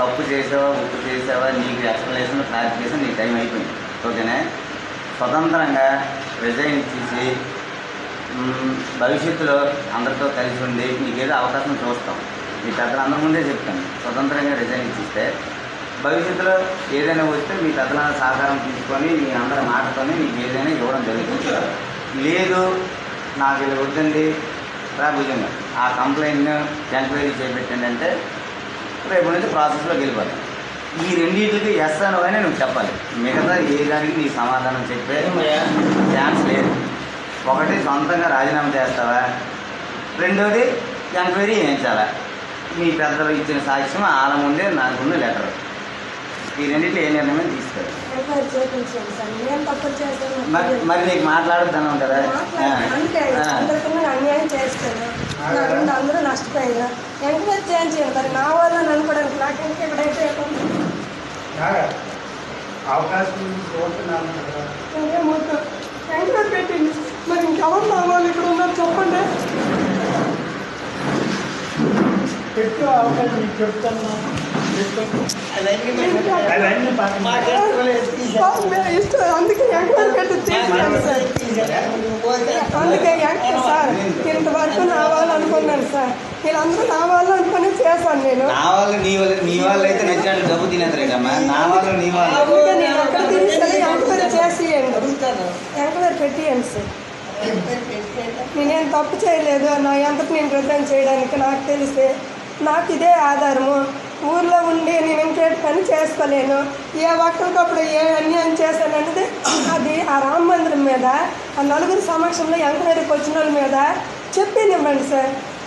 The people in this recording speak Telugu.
తప్పు చేసావా ఉప్పు చేసావా నీకు ఎక్స్ప్లెనేషన్ క్లారిఫికేషన్ నీ టైం అయిపోయింది. ఓకేనా? స్వతంత్రంగా రిజైన్ ఇచ్చేసి భవిష్యత్తులో అందరితో కలిసి ఉండి నీకేదో అవకాశం చూస్తాం. మీ పెద్దలందరి ముందే చెప్తాను, స్వతంత్రంగా రిజైన్ ఇచ్చిస్తే భవిష్యత్తులో ఏదైనా వస్తే మీ పెద్దల సహకారం తీసుకొని మీ అందరి మాటతోనే మీకు ఏదైనా ఇవ్వడం జరుగుతుంది. లేదు నాకు ఇలా వద్దండి భుజంగా ఆ కంప్లైంట్ను ఎంక్వైరీ చేపెట్టండి అంటే రేపు నుంచి ప్రాసెస్లోకి వెళ్ళిపోతాం. ఈ రెండింటికి ఎస్ అనగానే నువ్వు చెప్పాలి. మిగతా ఏ దానికి నీ సమాధానం చెప్పే ఛాన్స్ లేదు. ఒకటి సొంతంగా రాజీనామా చేస్తావా, రెండోది ఎంక్వైరీ చేయించాలా. మీ పెద్దలు ఇచ్చిన సాక్ష్యం వాళ్ళ ముందే నాకున్న లెటర్. ఈ రెండింటిలో ఏ నిర్ణయం తీసుకోవాలి. మరి నీకు మాట్లాడద్దని ఉంటుందా? అన్యాయం చేస్తాను, అందరూ నష్టపోయారు. ఎంకరేజ్ చేయించాను మరి నా వాళ్ళని అనుకోవడానికి నాకు ఇంకా ఎక్కడైతే అవకాశం ఎంకరేజ్ పెట్టింది. మరి ఇంకెవరు నా వాళ్ళు ఇక్కడ ఉన్నారు చెప్పండి. పెట్టు అవకాశం నీకు చెప్తాను. అందుకే ఎంక్వైరీ పెట్టి తీసుకున్నాను సార్. అందుకే సార్ ఇంతవరకు నా వాళ్ళు అనుకున్నాను సార్. వీళ్ళందరూ నా వాళ్ళు అనుకుని చేశాను నేను. నా వాళ్ళు నీ వాళ్ళు అయితే నచ్చినట్టు డబ్బు తినేద్దమ్మా. నా వాళ్ళు నీ వాళ్ళు అందుకే నేను అక్కడ తీసుకెళ్ళి ఎంక్వైరీ చేసియండి, ఎంక్వైరీ పెట్టియండి సార్. నేనేం తప్పు చేయలేదు. నా ఎంతకు నేను రిజైన్ చేయడానికి నాకు తెలిస్తే నాకు ఇదే ఆధారము. ఊర్లో ఉండి నేను ఇంకేటి పని చేసుకోలేను. ఏ ఒక్కరికప్పుడు ఏ అన్యాయం చేశాననేది అది ఆ రామ మందిరం మీద ఆ నలుగురు సమక్షంలో ఎంక్వైరీకి వచ్చిన వాళ్ళ మీద చెప్పినివ్వండి సార్.